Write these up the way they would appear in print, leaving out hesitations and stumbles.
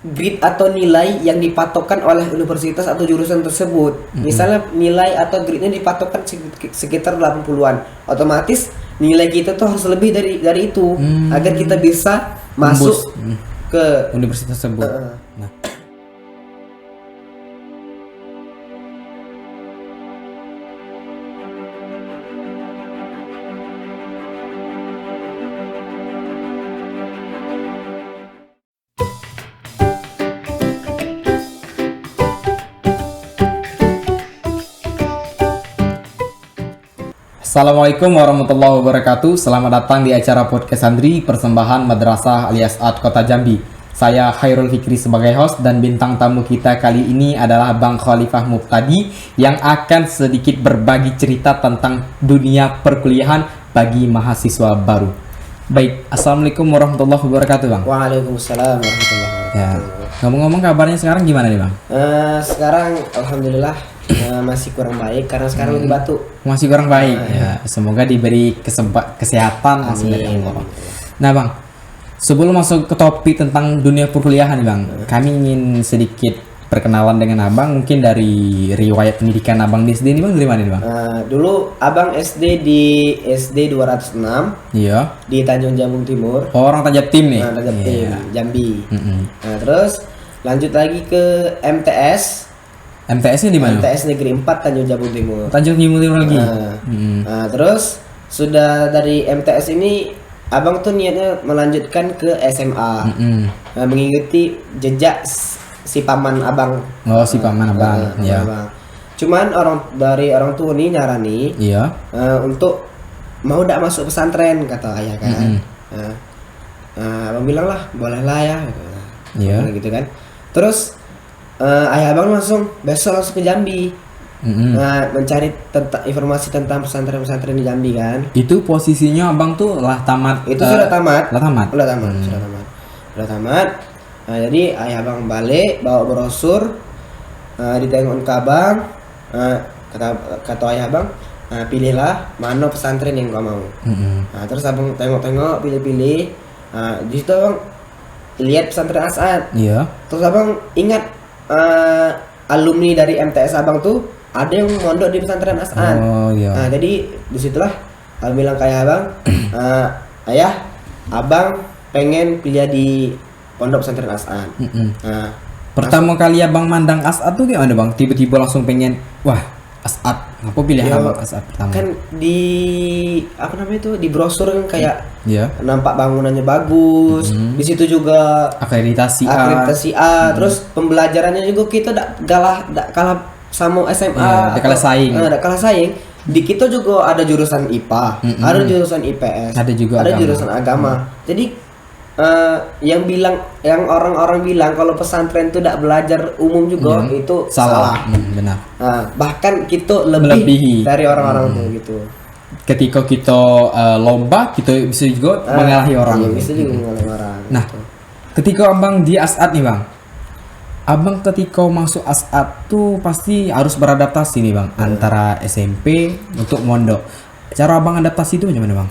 grade atau nilai yang dipatokkan oleh universitas atau jurusan tersebut. Misalnya nilai atau grade-nya dipatokkan sekitar 80-an. Otomatis nilai kita tuh harus lebih dari itu agar kita bisa masuk ke universitas tersebut. Nah. Assalamualaikum warahmatullahi wabarakatuh. Selamat datang di acara Podcast Santri persembahan Madrasah Al-As'ad Kota Jambi. Saya Khairul Fikri sebagai host dan bintang tamu kita kali ini adalah Bang Khalifah Muftadi yang akan sedikit berbagi cerita tentang dunia perkuliahan bagi mahasiswa baru. Baik, Assalamualaikum warahmatullahi wabarakatuh, Bang. Waalaikumsalam warahmatullahi wabarakatuh. Ngomong-ngomong, kabarnya sekarang gimana nih, Bang? Sekarang alhamdulillah masih kurang baik karena sekarang lagi batuk. Masih kurang baik. Ya, semoga diberi kesehatan langsung dari Allah. Nah, Bang, sebelum masuk ke topik tentang dunia perkuliahan, Bang, kami ingin sedikit perkenalan dengan Abang, mungkin dari riwayat pendidikan Abang di SD ini, Bang, dari mana nih, Bang? Dulu Abang SD di SD 206. Iya. Di Tanjung Jabung Timur. Oh, orang Tanjab Tim nih. Tanjab Tim, Jambi. Nah, terus lanjut lagi ke MTS. MTS-nya di mana? MTS Negeri 4 Tanjung Jabung Timur. Tanjung Jabung Timur lagi. Nah, terus sudah dari MTS ini Abang tuh niatnya melanjutkan ke SMA. Mengikuti jejak si paman Abang. Oh, si paman Abang. Ya. Abang. Cuman orang tua nih nyarani. Iya. Untuk mau tidak masuk pesantren kata ayah kan. Abang bilang lah boleh lah ya. Iya. Gitu kan. Terus ayah Abang besok langsung ke Jambi. Mencari informasi tentang pesantren-pesantren di Jambi kan. Itu posisinya Abang tuh lah tamat. Itu sudah tamat. Sudah tamat. Nah, jadi ayah Abang balik bawa brosur, ditengok ke Abang, kata ayah Abang, pilihlah mana pesantren yang kau mau. Nah, terus Abang tengok-tengok, pilih-pilih. Di situ Abang lihat pesantren As'ad. Iya. Terus Abang ingat alumni dari MTS Abang tuh ada yang mondok di pesantren As'ad. Oh iya. Nah, jadi disitulah Abang bilang kayak Abang, ayah, Abang pengen kuliah di pondok pesantren As'ad. Nah, pertama kali Abang mandang As'ad tuh gimana, Bang? Tiba-tiba langsung pengen, wah, As'ad. Apa pilih Abang As'ad pertama? Kan di apa namanya itu di brosur kan kayak nampak bangunannya bagus. Mm-hmm. Di situ juga akreditasi A. Terus pembelajarannya juga kita dak kalah sama SMA. Dak kalah saing. Di kita juga ada jurusan IPA, ada jurusan IPS, ada jurusan agama. Jadi yang orang-orang bilang kalau pesantren itu tidak belajar umum juga itu salah. Benar. Bahkan kita lebih dari orang-orang itu gitu. Ketika kita lomba, kita bisa juga mengalahi orang. Iya, bisa juga mengalahi orang. Nah, ketika Abang di As'ad nih, Bang, Abang ketika masuk As'ad tuh pasti harus beradaptasi nih, Bang, antara SMP untuk mondok. Cara Abang adaptasi itu gimana, Bang?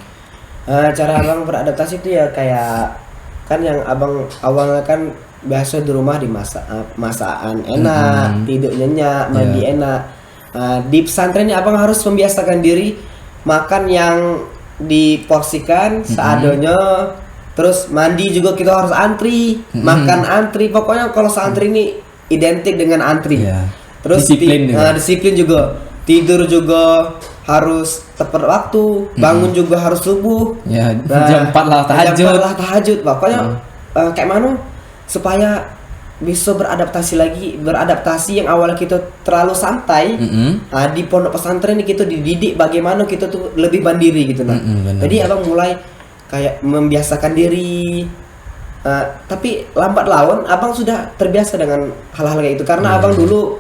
Cara Abang beradaptasi itu ya kayak kan yang Abang awalnya kan biasa di rumah masakan enak, tidur nyenyak, mandi enak. Di pesantrennya Abang harus membiasakan diri makan yang diporsikan seadanya. Terus mandi juga kita harus antri, makan antri. Pokoknya kalau santri ini identik dengan antri. Terus disiplin juga. Tidur juga harus tepat waktu, bangun juga harus subuh. Jam 4 lah tahajud. Pokoknya kayak mana supaya bisa beradaptasi yang awalnya kita terlalu santai. Di pondok pesantren ini kita dididik bagaimana kita tuh lebih mandiri gitu nah. Jadi Abang mulai kayak membiasakan diri. Tapi lambat laun Abang sudah terbiasa dengan hal-hal kayak itu karena Abang dulu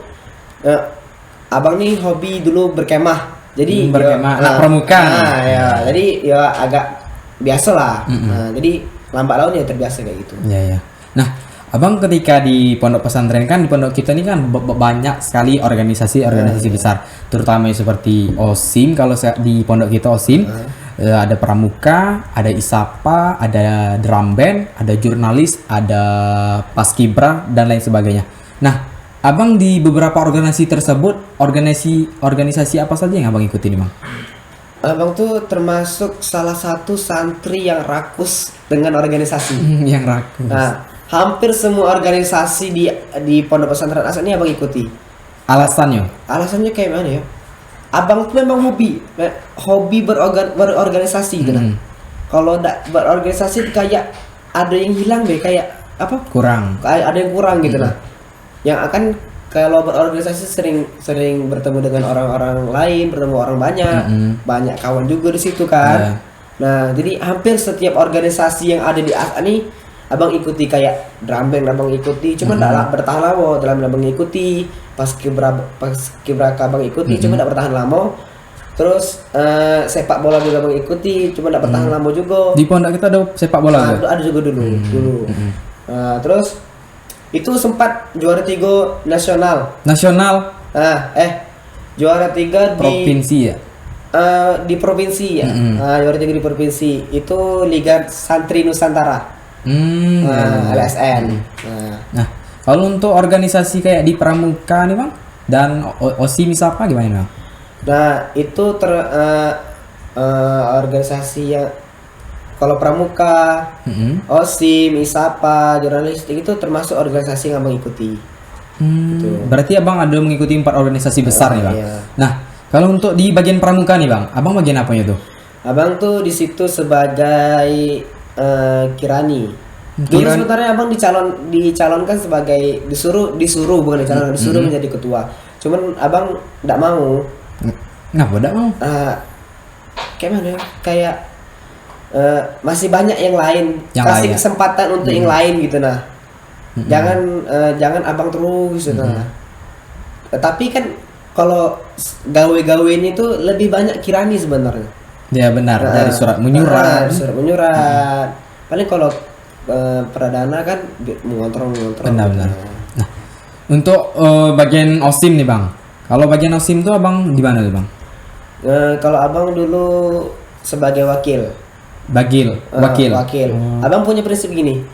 Abang nih hobi dulu berkemah. Jadi anak pramuka. Jadi ya agak biasa lah. Jadi lambat laun ya terbiasa kayak gitu. Nah, Abang ketika di pondok pesantren kan di pondok kita ini kan banyak sekali organisasi besar, terutama seperti OSIM kalau di pondok kita OSIM. Ada pramuka, ada ISAPA, ada drum band, ada jurnalis, ada paskibra dan lain sebagainya. Nah, abang di beberapa organisasi tersebut, organisasi apa saja yang abang ikuti nih bang? Abang tuh termasuk salah satu santri yang rakus dengan organisasi. Yang rakus. Nah, hampir semua organisasi di Pondok Pesantren Asad ini abang ikuti. Alasannya? Alasannya kayak mana ya? Abang tuh memang hobi berorganisasi gitu nah. Kalau nggak berorganisasi kayak ada yang hilang deh, kayak apa? Kurang. Kayak ada yang kurang gitu nah. Yang akan kalau berorganisasi sering bertemu dengan orang-orang lain, bertemu orang banyak kawan juga di situ kan. Nah, jadi hampir setiap organisasi yang ada di ASA nih abang ikuti, kayak drum band abang ikuti, cuma tidak bertahan lama. Dalam abang ikuti, paskibraka abang ikuti, cuma tidak bertahan lama. Terus sepak bola juga abang ikuti, cuma tidak bertahan lama juga. Di pondok kita ada sepak bola Ada juga dulu. Terus itu sempat juara 3 nasional. Juara 3 provinsi ya? Di provinsi ya. Juara 3 di provinsi. Itu Liga Santri Nusantara. LSN. Nah, kalau untuk organisasi kayak di pramuka nih bang, dan OSIM ISAPA gimana bang? Nah, itu organisasi yang kalau pramuka, OSIM, ISAPA, jurnalistik itu termasuk organisasi yang abang ikuti. Gitu. Berarti abang ada mengikuti 4 organisasi besar nih bang. Iya. Nah, kalau untuk di bagian pramuka nih bang, abang bagian apanya tuh? Abang tuh di situ sebagai kirani. Dulu sebenarnya abang dicalonkan sebagai disuruh bukan dicalonkan, disuruh menjadi ketua. Cuman abang tidak mau. Kenapa tidak mau? Kayak mana ya? Kayak masih banyak yang lain, kasih kesempatan untuk yang lain gitu nah. Jangan abang terus gitu nah. Tapi kan kalau gawe-gawe ini tuh lebih banyak kirani sebenarnya. Ya benar, dari surat menyurat. Paling kalau perdana kan mengontrol. Benar. Nah, untuk bagian OSIM nih bang. Kalau bagian OSIM tuh abang di mana tuh bang? Kalau abang dulu sebagai wakil. Wakil. Abang punya prinsip gini.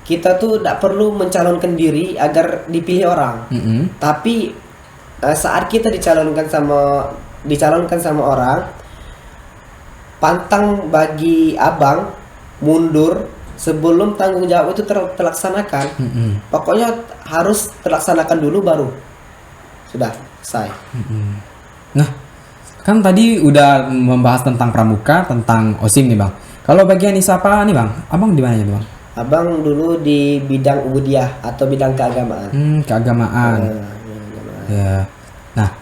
Kita tuh tidak perlu mencalonkan diri agar dipilih orang. Tapi saat kita dicalonkan sama orang, pantang bagi abang mundur sebelum tanggung jawab itu terlaksanakan. Pokoknya harus terlaksanakan dulu baru sudah selesai. Nah, kan tadi udah membahas tentang pramuka, tentang OSIM nih bang. Kalau bagian ISAPA nih bang, abang di mana bang? Abang dulu di bidang ubudiyah atau bidang keagamaan. Keagamaan. Ya. Nah,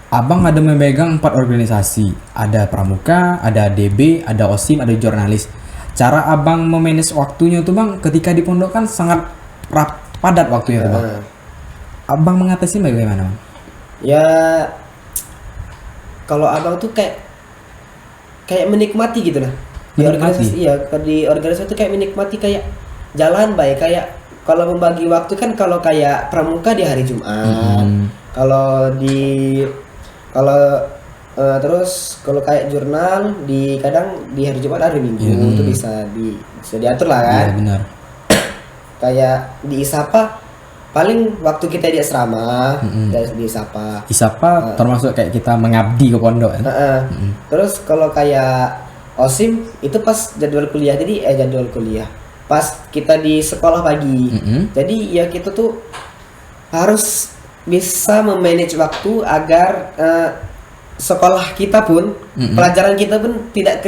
abang ada memegang 4 organisasi. Ada pramuka, ada DB, ada OSIM, ada jurnalis. Cara abang memanage waktunya tuh bang, ketika di pondok kan sangat padat waktunya tuh bang. Abang mengatasi bagaimana bang? Ya, kalau abang tuh kayak menikmati gitu lah. Di organisasi tuh kayak menikmati, kayak jalan baik, kayak kalau membagi waktu kan, kalau kayak pramuka di hari Jumat. Terus kalau kayak jurnal kadang di hari Jumat, hari Minggu itu bisa diatur lah kan. Iya benar. Kayak di ISAPA paling waktu kita di asrama, di ISAPA termasuk kayak kita mengabdi ke pondok kan. Terus kalau kayak OSIM itu pas jadwal kuliah, pas kita di sekolah pagi. Jadi ya kita tuh harus bisa memanage waktu agar sekolah kita pun, pelajaran kita pun tidak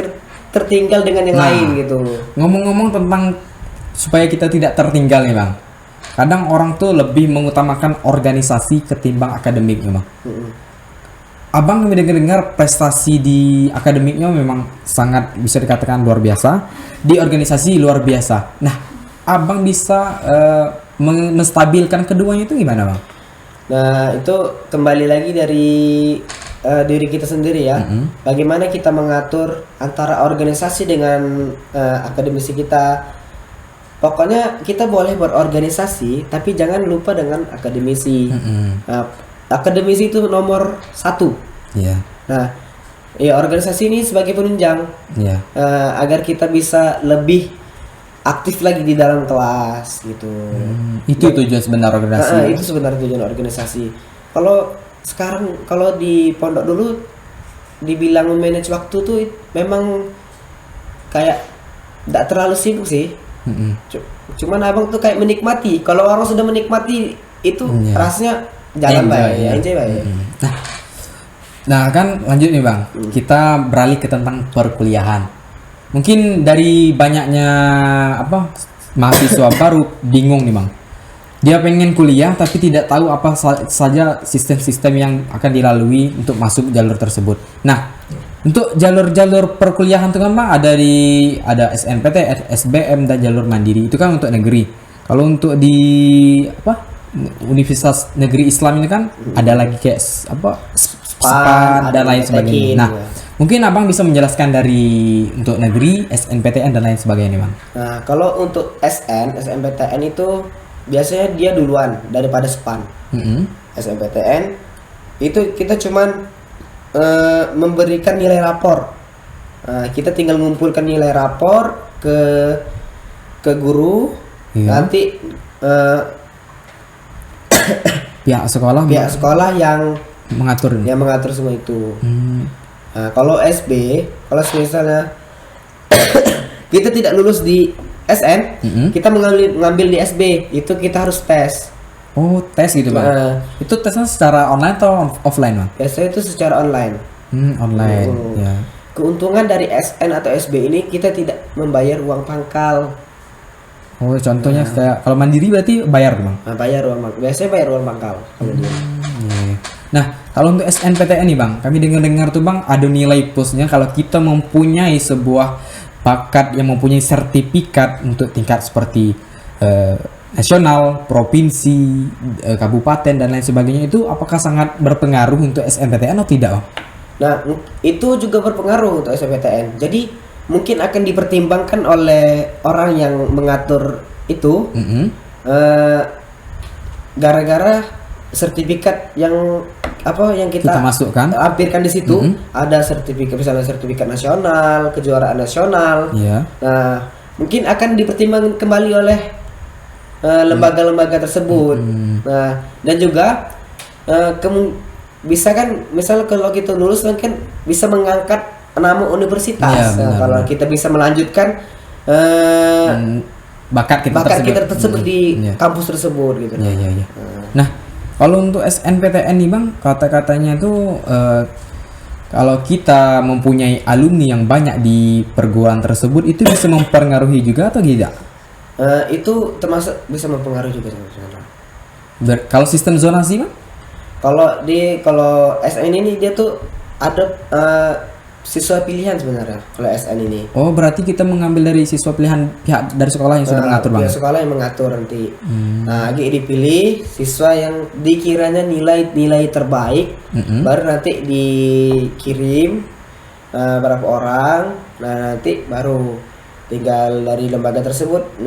tertinggal dengan yang lain gitu. Ngomong-ngomong tentang supaya kita tidak tertinggal nih bang, kadang orang tuh lebih mengutamakan organisasi ketimbang akademiknya bang. Abang mendengar prestasi di akademiknya memang sangat bisa dikatakan luar biasa, di organisasi luar biasa. Nah, abang bisa menstabilkan keduanya itu gimana bang? Nah, itu kembali lagi dari diri kita sendiri ya. Bagaimana kita mengatur antara organisasi dengan akademisi kita. Pokoknya kita boleh berorganisasi, tapi jangan lupa dengan akademisi. Akademisi itu nomor 1. Iya. Nah, Ya organisasi ini sebagai penunjang Iya. agar kita bisa lebih aktif lagi di dalam kelas gitu. Itu tujuan sebenarnya organisasi. Itu sebenarnya tujuan organisasi. Kalau sekarang kalau di pondok dulu dibilang manage waktu tuh memang kayak tidak terlalu sibuk sih. Mm-mm. Cuman abang tuh kayak menikmati. Kalau orang sudah menikmati itu Iya. rasanya jalan Enjoy, baik, ya. enjoy baik. Nah kan lanjut nih bang, kita beralih ke tentang perkuliahan. Mungkin dari banyaknya mahasiswa baru bingung nih bang. Dia pengen kuliah tapi tidak tahu apa saja sistem-sistem yang akan dilalui untuk masuk jalur tersebut. Nah, untuk jalur-jalur perkuliahan itu kan bang ada SNPTN, SBM dan jalur mandiri. Itu kan untuk negeri. Kalau untuk di Universitas Negeri Islam ini kan ada lagi kayak SPAN dan lain sebagainya. Nah, mungkin abang bisa menjelaskan dari untuk negeri, SNPTN dan lain sebagainya bang. Nah, kalau untuk SNPTN itu biasanya dia duluan daripada SPAN. SNPTN itu kita cuman memberikan nilai rapor. Kita tinggal mengumpulkan nilai rapor ke guru. Nanti pihak sekolah yang mengatur semua itu. Nah, kalau kalau misalnya kita tidak lulus di SN, kita mengambil di SB, itu kita harus tes. Oh, tes gitu bang. Itu tesnya secara online atau offline bang? Biasanya itu secara online. Online. Ya. Keuntungan dari SN atau SB ini kita tidak membayar uang pangkal. Oh, contohnya kayak kalau mandiri berarti bayar bang? Nah, biasanya bayar uang pangkal kalau dia. Nah, kalau untuk SNPTN nih bang, kami dengar tuh bang ada nilai plusnya kalau kita mempunyai sebuah bakat yang mempunyai sertifikat untuk tingkat seperti nasional, provinsi, kabupaten dan lain sebagainya, itu apakah sangat berpengaruh untuk SNPTN atau tidak bang? Nah, itu juga berpengaruh untuk SNPTN. Jadi mungkin akan dipertimbangkan oleh orang yang mengatur itu gara-gara sertifikat yang kita masukkan, lampirkan di situ. Ada sertifikat, misalnya sertifikat nasional, kejuaraan nasional. Nah, mungkin akan dipertimbangkan kembali oleh lembaga-lembaga tersebut. Nah, dan juga bisa kan, misalnya kalau kita lulus kan bisa mengangkat nama universitas. Kalau kita bisa melanjutkan bakat kita tersebut di kampus tersebut gitu. Nah, kalau untuk SNPTN nih bang, kata-katanya tuh kalau kita mempunyai alumni yang banyak di perguruan tersebut itu bisa mempengaruhi juga atau tidak? Itu termasuk bisa mempengaruhi juga sebenarnya. Kalau sistem zonasi bang? Kalau SN ini dia tuh ada siswa pilihan sebenarnya kalau SN ini. Oh, berarti kita mengambil dari siswa pilihan pihak dari sekolah yang sudah mengatur bang? Sekolah yang mengatur nanti. Nah, lagi dipilih siswa yang dikiranya nilai terbaik, baru nanti dikirim berapa orang. Nah, nanti baru tinggal dari lembaga tersebut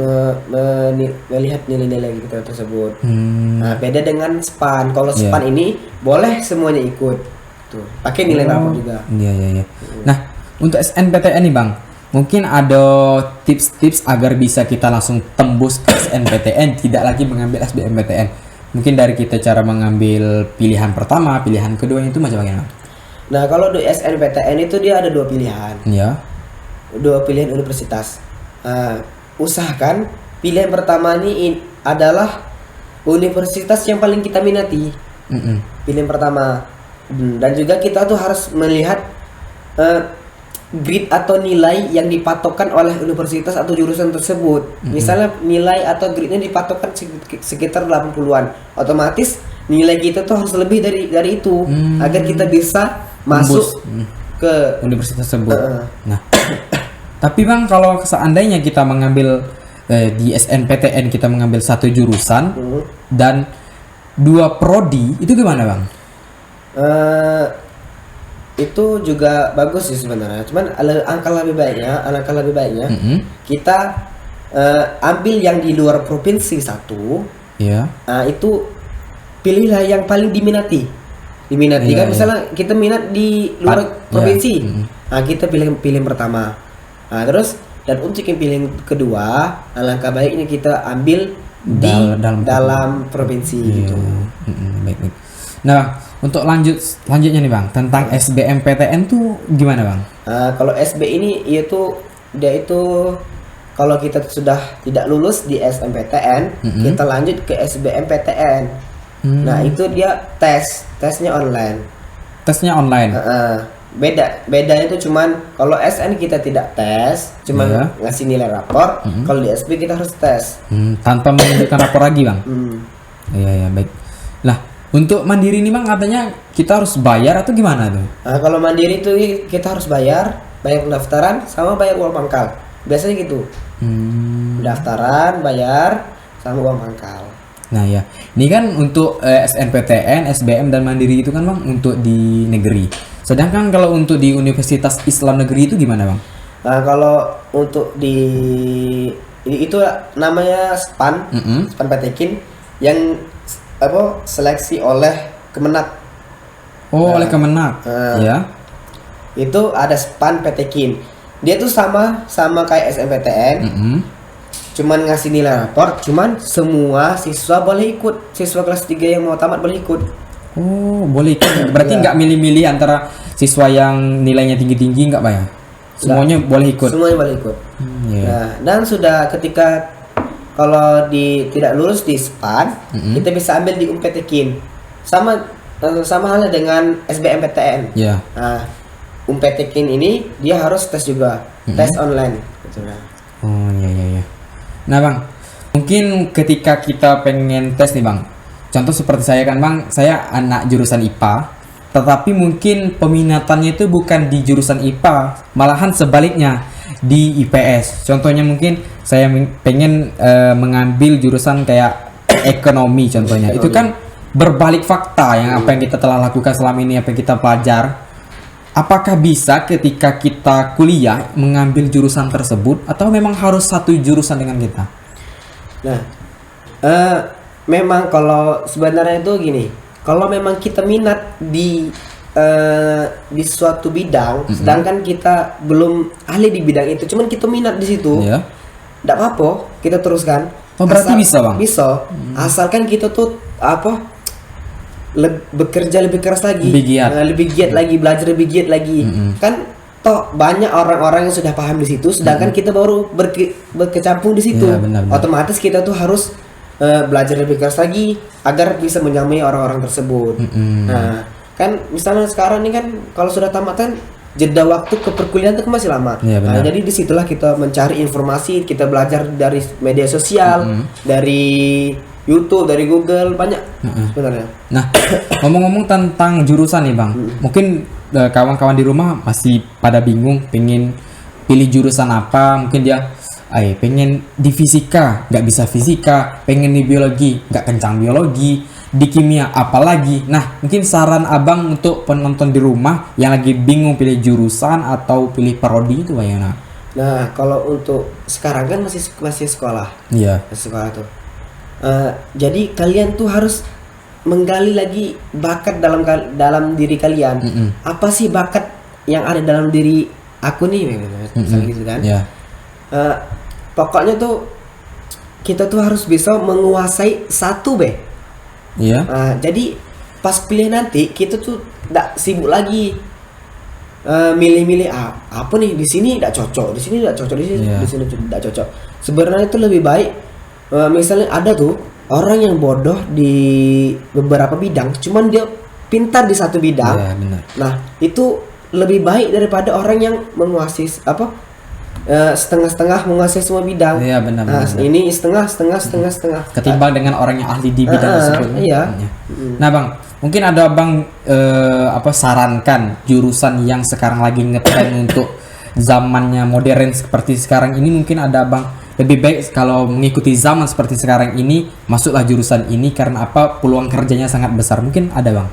melihat nilai-nilai kita tersebut. Nah, beda dengan SPAN. Kalau SPAN ini boleh semuanya ikut. Pakai nilai rapor juga. Iya. Nah, untuk SNPTN nih bang, mungkin ada tips-tips agar bisa kita langsung tembus SNPTN, tidak lagi mengambil SBMPTN. Mungkin dari kita cara mengambil pilihan pertama, pilihan kedua itu macam bagaimana? Nah, kalau di SNPTN itu dia ada dua pilihan. Dua pilihan universitas. Usahakan pilihan pertama ini adalah universitas yang paling kita minati. Pilihan pertama. Dan juga kita tuh harus melihat grade atau nilai yang dipatokkan oleh universitas atau jurusan tersebut. Misalnya nilai atau grade-nya dipatokkan sekitar 80-an. Otomatis nilai kita tuh harus lebih dari itu agar kita bisa masuk ke universitas tersebut. Nah, tapi bang, kalau seandainya kita mengambil di SNPTN kita mengambil satu jurusan dan dua prodi, itu gimana bang? Itu juga bagus sih sebenarnya. Cuman alangkah lebih baiknya kita ambil yang di luar provinsi satu. Nah, itu pilihlah yang paling diminati. diminati Iya, kan, misalnya kita minat di luar provinsi, nah kita pilih pertama. Nah terus dan untuk yang pilih kedua, alangkah baiknya kita ambil di dalam provinsi gitu. Baik. Nah, untuk lanjutnya nih Bang, tentang SBMPTN tuh gimana Bang? Kalau SB ini dia itu kalau kita sudah tidak lulus di SNMPTN, kita lanjut ke SBMPTN. Nah itu dia tesnya online. Tesnya online. Bedanya itu cuman kalau SN kita tidak tes, cuman ngasih nilai rapor. Kalau di SB kita harus tes. Tanpa menunjukkan rapor lagi Bang. Iya baik. Lah untuk mandiri ini Bang katanya kita harus bayar atau gimana tuh? Kalau mandiri itu kita harus bayar pendaftaran sama bayar uang pangkal. Biasanya gitu. Pendaftaran, bayar sama uang pangkal. Nah ya, ini kan untuk SNPTN, SBM dan Mandiri itu kan Bang untuk di negeri. Sedangkan kalau untuk di Universitas Islam Negeri itu gimana Bang? Nah kalau untuk itu namanya SPAN, SPAN Petekin yang seleksi oleh Kemenak. Oleh Kemenak. Ya. Itu ada SPAN Petekin. Dia tuh sama kayak SNMPTN. Cuman ngasih nilai rapor, cuman semua siswa boleh ikut. Siswa kelas 3 yang mau tamat boleh ikut. Boleh ikut. Berarti nggak milih-milih antara siswa yang nilainya tinggi-tinggi nggak Pak ya? Semuanya boleh ikut. Semuanya boleh ikut. Nah, dan sudah ketika kalau tidak lulus di SPAN, kita bisa ambil di Umpetekin. Sama halnya dengan SBMPTN. Nah, Umpetekin ini dia harus tes juga, tes online gitu lah. Iya. Nah Bang, mungkin ketika kita pengen tes nih Bang, contoh seperti saya kan Bang, saya anak jurusan IPA, tetapi mungkin peminatannya itu bukan di jurusan IPA, malahan sebaliknya di IPS. Contohnya mungkin saya pengen mengambil jurusan kayak ekonomi contohnya. Itu kan berbalik fakta yang apa yang kita telah lakukan selama ini, apa yang kita pelajar. Apakah bisa ketika kita kuliah mengambil jurusan tersebut atau memang harus satu jurusan dengan kita? Nah, memang kalau sebenarnya itu gini, kalau memang kita minat di suatu bidang, sedangkan kita belum ahli di bidang itu, cuman kita minat di situ, tidak apa-apa, kita teruskan. Berarti bisa Bang? Bisa, asalkan kita tuh bekerja lebih keras lagi, lebih giat lagi, belajar lebih giat lagi. Kan toh banyak orang-orang yang sudah paham di situ, sedangkan kita baru berkecimpung di situ. Otomatis kita tuh harus belajar lebih keras lagi agar bisa menyamai orang-orang tersebut. Nah, kan misalnya sekarang ini kan kalau sudah tamat kan jeda waktu ke perkuliahan itu masih lama. Nah, jadi disitulah kita mencari informasi, kita belajar dari media sosial, dari YouTube, dari Google, banyak sebenarnya. Nah, ngomong-ngomong tentang jurusan nih Bang, mungkin kawan-kawan di rumah masih pada bingung pengen pilih jurusan apa. Mungkin dia pengen di fisika, nggak bisa fisika, pengen di biologi, nggak kencang biologi, di kimia apalagi. Nah, mungkin saran Abang untuk penonton di rumah yang lagi bingung pilih jurusan atau pilih prodi itu bagaimana? Nah, kalau untuk sekarang kan masih sekolah. Masih sekolah tuh. Jadi kalian tuh harus menggali lagi bakat dalam diri kalian. Apa sih bakat yang ada dalam diri aku nih, misalnya gitu kan? Pokoknya tuh kita tuh harus bisa menguasai satu jadi pas pilih nanti kita tuh tidak sibuk lagi milih-milih apa nih, di sini tidak cocok, di sini tidak cocok, di sini tidak cocok. Sebenarnya itu lebih baik. Misalnya ada tuh orang yang bodoh di beberapa bidang, cuman dia pintar di satu bidang. Nah, itu lebih baik daripada orang yang menguasai setengah-setengah menguasai semua bidang. Ini setengah. Ketimbang dengan orang yang ahli di bidang tersebut. Nah, Bang, mungkin ada Bang sarankan jurusan yang sekarang lagi ngetren untuk zamannya modern seperti sekarang ini, mungkin ada Bang lebih baik kalau mengikuti zaman seperti sekarang ini, masuklah jurusan ini karena peluang kerjanya sangat besar. Mungkin ada Bang?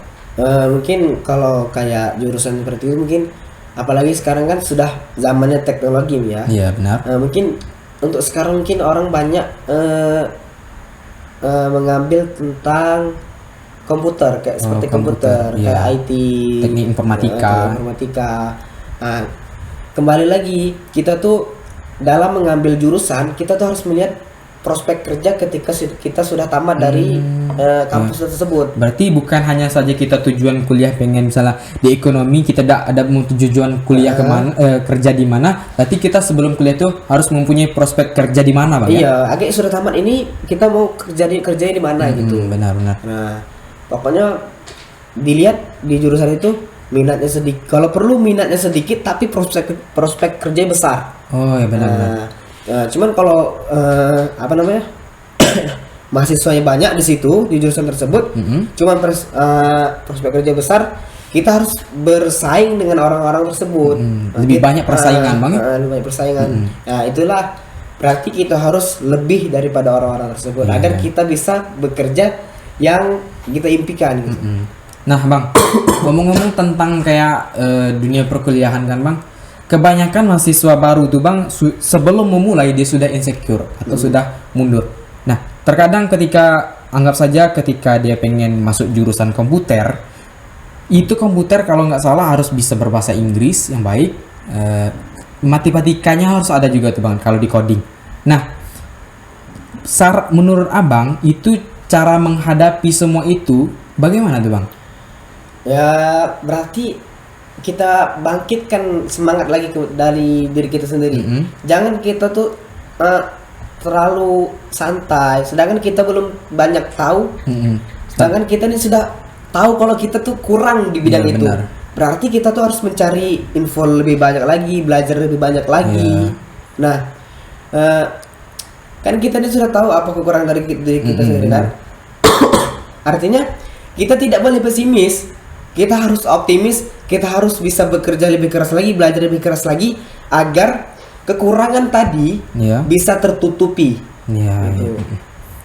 Mungkin kalau kayak jurusan seperti itu, mungkin apalagi sekarang kan sudah zamannya teknologi ya. Iya benar. Mungkin untuk sekarang mungkin orang banyak mengambil tentang komputer kayak seperti komputer, komputer, iya. kayak IT, Teknik informatika. teknik informatika. Nah, kembali lagi kita tuh dalam mengambil jurusan kita tuh harus melihat prospek kerja ketika kita sudah tamat dari kampus tersebut. Berarti bukan hanya saja kita tujuan kuliah pengen misalnya di ekonomi, kita ada tujuan kuliah kemana, kerja di mana. Berarti kita sebelum kuliah tuh harus mempunyai prospek kerja di mana, Bang? Iya, agak sudah tamat ini kita mau kerjanya di mana gitu. Benar-benar. Nah, pokoknya dilihat di jurusan itu minatnya sedikit. Kalau perlu minatnya sedikit tapi prospek kerja besar. Oh ya benar-benar. Cuman kalau mahasiswanya banyak di situ di jurusan tersebut, cuman prospek kerja besar, kita harus bersaing dengan orang-orang tersebut. Lebih banyak persaingan, Bang. Lebih banyak persaingan. Nah, itulah berarti kita harus lebih daripada orang-orang tersebut agar kita bisa bekerja yang kita impikan gitu. Nah, Bang, ngomong-ngomong tentang kayak dunia perkuliahan kan, Bang. Kebanyakan mahasiswa baru tuh, Bang, sebelum memulai dia sudah insecure atau sudah mundur. Nah, terkadang anggap saja ketika dia pengen masuk jurusan komputer, itu komputer kalau nggak salah harus bisa berbahasa Inggris yang baik, matematikanya harus ada juga tuh, Bang, kalau di coding. Nah, menurut Abang itu cara menghadapi semua itu bagaimana tuh, Bang? Ya, berarti kita bangkitkan semangat lagi dari diri kita sendiri. Jangan kita tuh terlalu santai, sedangkan kita belum banyak tahu. Sedangkan kita ini sudah tahu kalau kita tuh kurang di bidang itu. Benar. Berarti kita tuh harus mencari info lebih banyak lagi, belajar lebih banyak lagi. Nah, kan kita ini sudah tahu apa kekurangan dari diri kita sendiri kan. Artinya kita tidak boleh pesimis. Kita harus optimis, kita harus bisa bekerja lebih keras lagi, belajar lebih keras lagi agar kekurangan tadi bisa tertutupi. Gitu.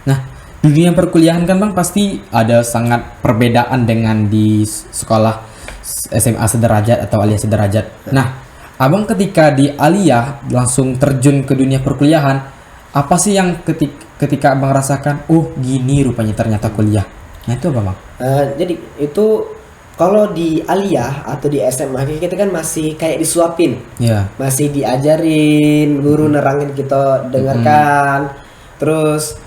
Nah, di dunia perkuliahan kan, Bang, pasti ada sangat perbedaan dengan di sekolah SMA sederajat atau aliyah sederajat. Nah, Abang ketika di aliyah langsung terjun ke dunia perkuliahan, apa sih yang ketika Abang rasakan, oh gini rupanya ternyata kuliah? Nah, itu apa, Bang? Jadi itu kalau di aliyah atau di SMA kita kan masih kayak disuapin, masih diajarin, guru nerangin kita dengarkan, terus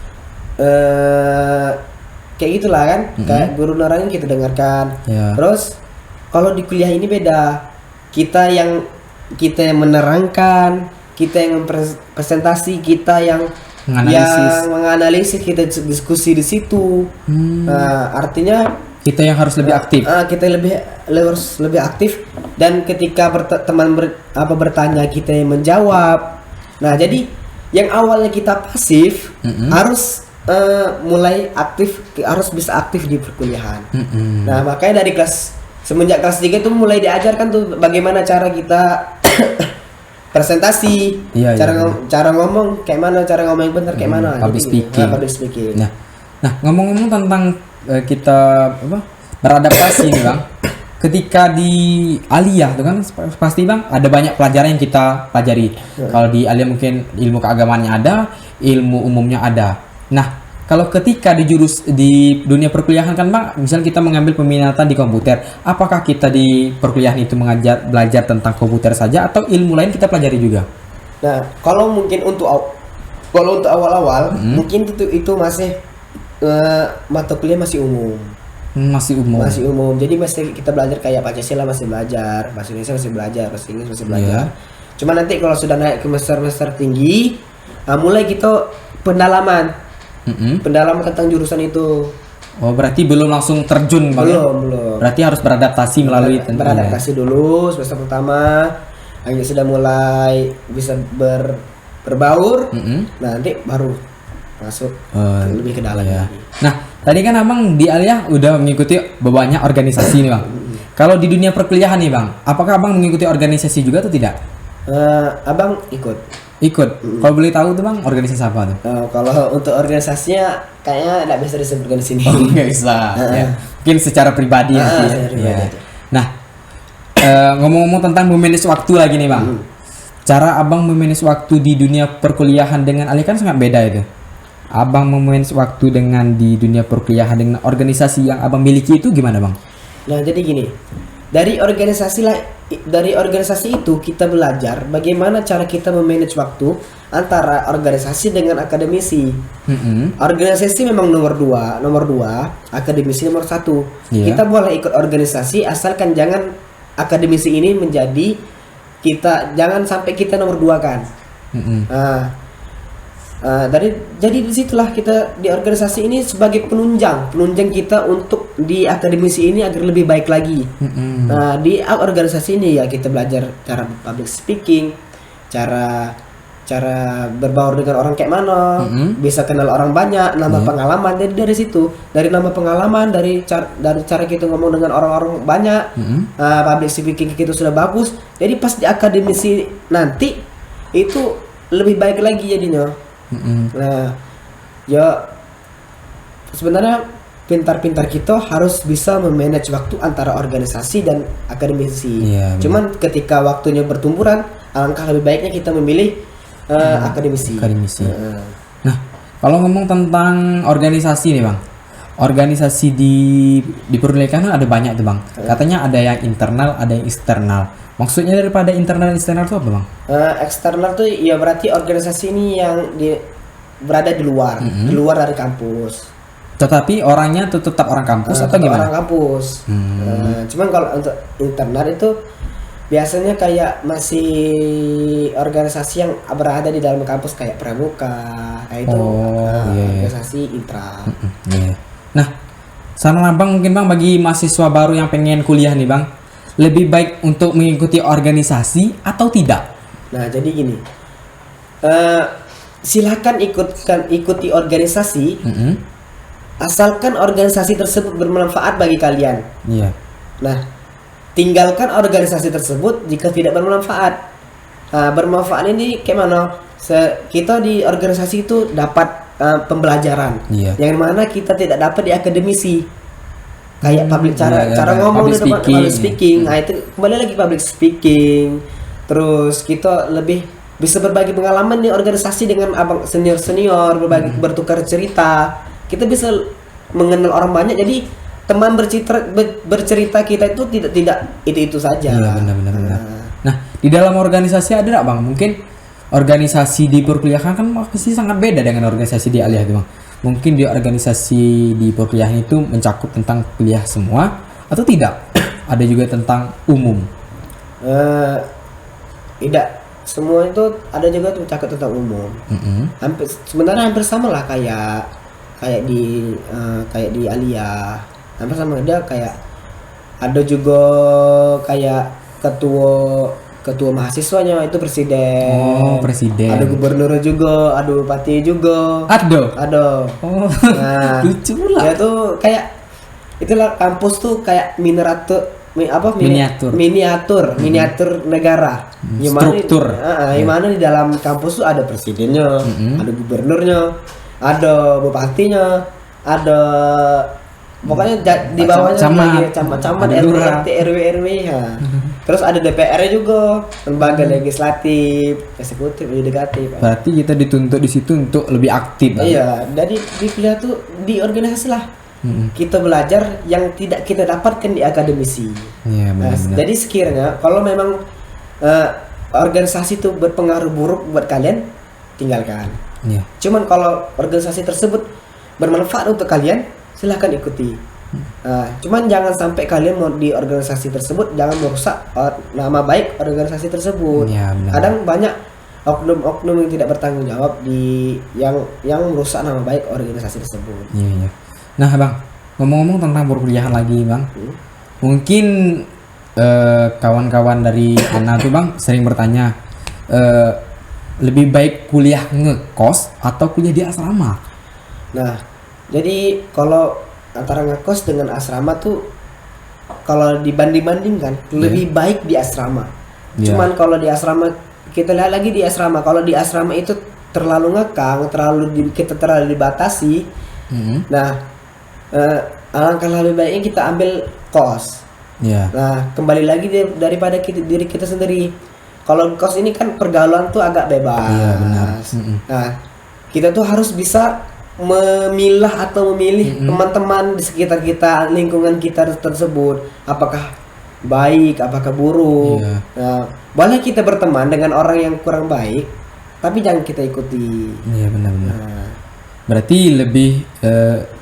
kayak gitulah kan, kayak guru nerangin kita dengarkan. Terus kalau di kuliah ini beda, kita yang menerangkan, kita yang presentasi, kita yang menganalisis, kita diskusi di situ. Artinya kita yang harus lebih aktif. Kita harus lebih aktif, dan ketika teman bertanya kita yang menjawab. Nah, jadi yang awalnya kita pasif harus mulai aktif, harus bisa aktif di perkuliahan. Nah, makanya dari semenjak kelas 3 itu mulai diajarkan tuh bagaimana cara kita presentasi, cara ngomong kayak mana, cara ngomong yang benar kayak mana, public speaking. Nah, ngomong-ngomong tentang kita beradaptasi nih, Bang. Ketika di aliyah tuh kan pasti, Bang, ada banyak pelajaran yang kita pelajari. Kalau di aliyah mungkin ilmu keagamaannya ada, ilmu umumnya ada. Nah, kalau ketika di dunia perkuliahan kan, Bang, misalnya kita mengambil peminatan di komputer, apakah kita di perkuliahan itu belajar tentang komputer saja atau ilmu lain kita pelajari juga? Nah, kalau mungkin untuk awal-awal mungkin itu masih mata kuliah masih umum. Masih umum. Jadi masih kita belajar kayak Pancasila masih belajar, bahasa Indonesia masih belajar, bahasa Inggris masih belajar. Cuma nanti kalau sudah naik ke semester tinggi, mulai kita pendalaman tentang jurusan itu. Oh, berarti belum langsung terjun, Bang? Belum. Berarti harus beradaptasi melalui beradaptasi dulu semester pertama. Akhirnya sudah mulai bisa berbaur. Nah, nanti baru masuk lebih ke dalam lagi. Nah, tadi kan Abang di aliyah udah mengikuti banyak organisasi nih, Bang. Kalau di dunia perkuliahan nih, Bang, apakah Abang mengikuti organisasi juga atau tidak? Abang ikut. Kalau boleh tahu tuh, Bang, organisasi apa tuh? Kalau untuk organisasinya kayaknya nggak bisa disebutkan di sini. Oh, nggak bisa. Ya. Mungkin secara pribadi nanti. Nah, ngomong-ngomong tentang memanage waktu lagi nih, Bang. Cara Abang memanage waktu di dunia perkuliahan dengan aliyah kan sangat beda itu. Abang memanage waktu dengan di dunia perkuliahan dengan organisasi yang abang miliki itu gimana bang? Nah, jadi gini, dari organisasi itu kita belajar bagaimana cara kita memanage waktu antara organisasi dengan akademisi. Organisasi memang nomor dua, akademisi nomor satu. Iya. Kita boleh ikut organisasi asalkan jangan akademisi ini menjadi kita, jangan sampai kita nomor dua kan. Jadi disitulah kita di organisasi ini sebagai penunjang kita untuk di akademisi ini agar lebih baik lagi. Nah, di organisasi ini ya kita belajar cara public speaking, cara berbaur dengan orang kayak mana, bisa kenal orang banyak, nambah pengalaman. Jadi dari situ, dari nambah pengalaman, dari cara kita ngomong dengan orang-orang banyak, public speaking kita sudah bagus. Jadi pas di akademisi nanti itu lebih baik lagi jadinya. Nah, ya sebenarnya pintar-pintar kita harus bisa memanage waktu antara organisasi dan akademisi. Cuman ketika waktunya bertumburan, alangkah lebih baiknya kita memilih akademisi. Nah, kalau ngomong tentang organisasi nih bang, organisasi di perkuliahan ada banyak tuh bang. Katanya ada yang internal, ada yang eksternal. Maksudnya daripada internal dan eksternal itu apa bang? Eksternal tuh ya berarti organisasi ini yang berada di luar dari kampus. Tetapi orangnya tuh tetap orang kampus atau gimana? Orang kampus. Cuman kalau untuk internal itu biasanya kayak masih organisasi yang berada di dalam kampus kayak pramuka, kayak itu organisasi intra. Nah, saran abang mungkin bang bagi mahasiswa baru yang pengen kuliah nih bang, lebih baik untuk mengikuti organisasi atau tidak? Nah, jadi gini, silakan ikuti organisasi, asalkan organisasi tersebut bermanfaat bagi kalian. Nah, tinggalkan organisasi tersebut jika tidak bermanfaat. Bermanfaat ini kayak mana? Kita di organisasi itu dapat pembelajaran, yang mana kita tidak dapat di akademisi. Kayak cara ngomong di depan, public speaking. Nah, itu kembali lagi public speaking. Terus kita lebih bisa berbagi pengalaman di organisasi dengan abang senior berbagi bertukar cerita. Kita bisa mengenal orang banyak. Jadi teman bercerita kita itu tidak itu saja. Benar. Nah, di dalam organisasi ada nggak bang? Mungkin organisasi di perkuliahan kan pasti sangat beda dengan organisasi di aliyah bang. Mungkin di organisasi di perkuliahan itu mencakup tentang kuliah semua atau tidak? Ada juga tentang umum? Tidak, semua itu ada juga mencakup tentang umum. Sebenarnya hampir sama lah kayak di aliyah, hampir sama. Dia kayak ada juga kayak ketua mahasiswanya itu presiden. Ada gubernur juga, ada bupati juga. Ada. Lucu lah. Ya tuh kayak itulah kampus tuh kayak miniatur negara. Struktur. Yang mana di dalam kampus tuh ada presidennya, ada gubernurnya, ada bupatinya, ada pokoknya di bawahnya camat RT RW ya. Terus ada DPR juga, lembaga legislatif, eksekutif, yudikatif. Berarti kita dituntut di situ untuk lebih aktif. Iya, dari di kuliah tuh di organisasi lah. Kita belajar yang tidak kita dapatkan di akademisi. Jadi sekiranya kalau memang organisasi itu berpengaruh buruk buat kalian, tinggalkan. Cuman kalau organisasi tersebut bermanfaat untuk kalian, silahkan ikuti. Cuman jangan sampai kalian mau di organisasi tersebut jangan merusak nama baik organisasi tersebut. Kadang banyak oknum-oknum yang tidak bertanggung jawab yang merusak nama baik organisasi tersebut. Nah bang, ngomong-ngomong tentang perkuliahan lagi bang, mungkin kawan-kawan dari Ana tuh bang sering bertanya, lebih baik kuliah ngekos atau kuliah di asrama? Nah, jadi kalau antara ngekos dengan asrama tuh kalau dibanding-bandingkan lebih baik di asrama. Cuman kalau di asrama kita lihat lagi di asrama, kalau di asrama itu terlalu ngekang, kita terlalu dibatasi. Nah, alangkah lebih baiknya kita ambil kos. Nah, kembali lagi daripada diri kita sendiri. Kalau kos ini kan pergaulan tuh agak bebas. Nah, kita tuh harus bisa memilah atau memilih teman-teman di sekitar kita, lingkungan kita tersebut, apakah baik, apakah buruk. Nah, boleh kita berteman dengan orang yang kurang baik, tapi jangan kita ikuti. Iya, benar-benar. Berarti lebih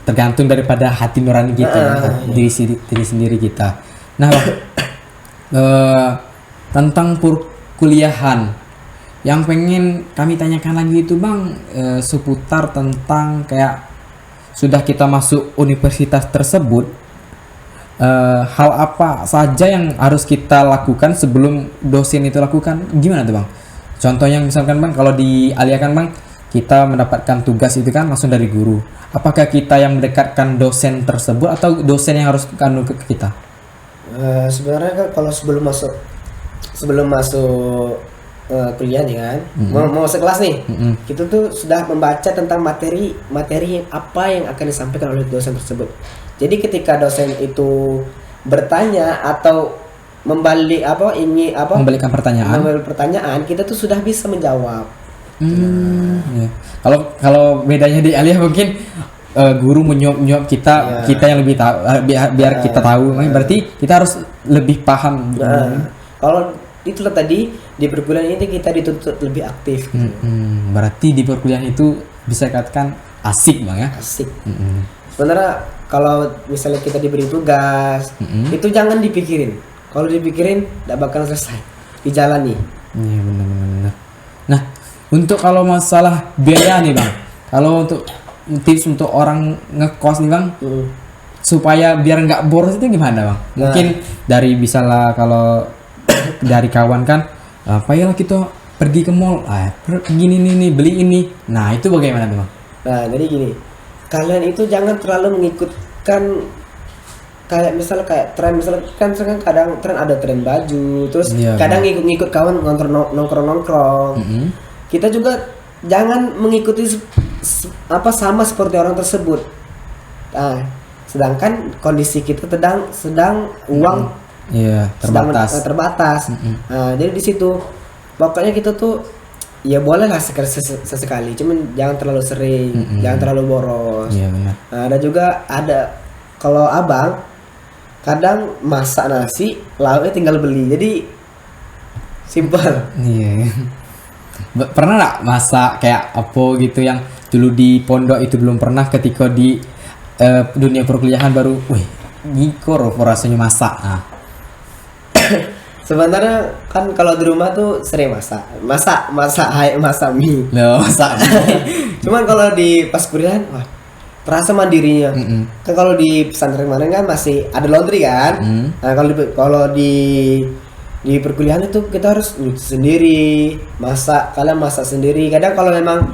tergantung daripada hati nurani kita, diri sendiri kita. Nah, Bang, tentang perkuliahan yang pengen kami tanyakan lagi itu, Bang, seputar tentang kayak sudah kita masuk universitas tersebut, hal apa saja yang harus kita lakukan sebelum dosen itu lakukan, gimana tuh, Bang? Contohnya misalkan, Bang, kalau di Alia kan, Bang, kita mendapatkan tugas itu kan langsung dari guru. Apakah kita yang mendekatkan dosen tersebut atau dosen yang harus kanu ke kita? Sebenarnya kan kalau sebelum masuk kuliah nih kan, mau masuk kelas nih, kita tuh sudah membaca tentang materi yang apa yang akan disampaikan oleh dosen tersebut. Jadi ketika dosen itu bertanya atau membalikan pertanyaan, kita tuh sudah bisa menjawab. Ya. Kalau bedanya di Alia mungkin guru menyuap kita yang lebih tahu, biar kita tahu. Berarti kita harus lebih paham. Kalau itulah tadi di perkuliahan ini kita dituntut lebih aktif. Berarti di perkuliahan itu bisa dikatakan asik, Bang, ya? Asik. Sebenarnya kalau misalnya kita diberi tugas, itu jangan dipikirin. Kalau dipikirin tidak bakal selesai, dijalani. Iya, benar. Nah, untuk kalau masalah biaya nih, Bang, kalau untuk tips untuk orang ngekos nih, Bang, supaya biar nggak boros itu gimana, Bang? Mungkin dari misalnya kalau dari kawan kan, ayolah kita pergi ke mall, gini nih beli ini. Nah, itu bagaimana, Bang? Nah, jadi gini, kalian itu jangan terlalu mengikutkan kayak misalnya kayak tren, misalnya kan kadang tren ada tren baju, terus kadang ngikut kawan nongkrong. Kita juga jangan mengikuti sama seperti orang tersebut. Nah, sedangkan kondisi kita sedang uang terbatas. Nah, jadi di situ pokoknya kita tuh ya boleh lah sesekali, cuman jangan terlalu sering, jangan terlalu boros. Iya, benar. Nah, ada juga kalau abang kadang masak nasi, lauknya tinggal beli, jadi simpel. Iya. Pernah nggak masak kayak apa gitu yang dulu di pondok itu belum pernah, ketika di dunia perkuliahan baru, ngikor rasanya masak. Nah. Sebenarnya kan kalau di rumah tuh sering masak mie. Masak. Cuman kalau di pas kuliahan, terasa mandirinya. Kan kalau di pesantren kemarin kan masih ada laundry kan. Nah, kalau di perkuliahan itu kita harus nyuci sendiri, kalian masak sendiri. Kadang kalau memang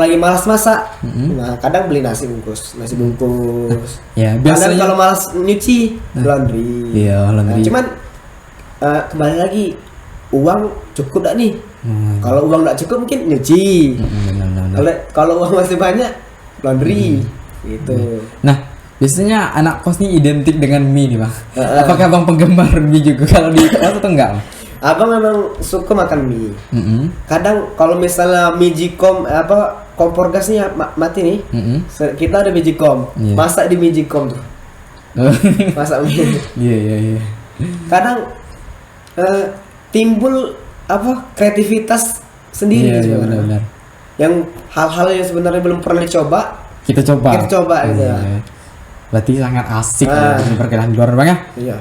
lagi malas masak, nah kadang beli nasi bungkus. Ya, biasanya kadang kalau malas nyuci laundry. Iya, laundry. Nah, cuman kembali lagi, uang cukup gak nih? Kalau uang gak cukup mungkin nyuci. Kalau uang masih banyak, laundry. Gitu. Nah, biasanya anak kos ini identik dengan mie nih, Bang. Apakah Bang penggemar mie juga kalau di kos atau enggak? Abang memang suka makan mie. Kadang kalau misalnya Magicom kompor gasnya mati nih, kita ada Magicom, masak di Magicom tuh. Masak mie. Iya. Kadang timbul kreativitas sendiri sebenarnya. Benar. Yang hal-hal yang sebenarnya belum pernah dicoba, kita coba gitu. Berarti sangat asik ini perkiraan di luar, Bang, ya? Iya.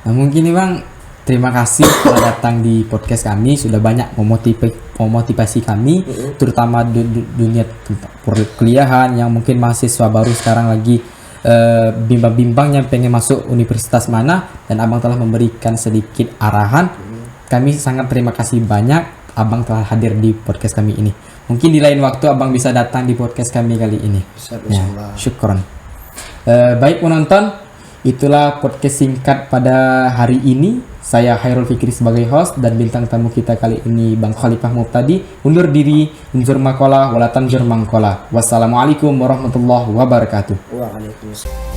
Nah, mungkin nih, Bang, terima kasih telah datang di podcast kami, sudah banyak memotivasi kami, terutama dunia perkuliahan yang mungkin mahasiswa baru sekarang lagi bimbang-bimbangnya pengen masuk universitas mana, dan Abang telah memberikan sedikit arahan. Kami sangat terima kasih banyak Abang telah hadir di podcast kami ini. Mungkin di lain waktu Abang bisa datang di podcast kami kali ini. Syukron. Baik penonton, itulah podcast singkat pada hari ini. Saya Hairul Fikri sebagai host, dan bintang tamu kita kali ini Bang Khalifah Mubtadi. Undur diri, unjur makola, walatan jur mangkola. Wassalamualaikum warahmatullahi wabarakatuh. Waalaikumsalam.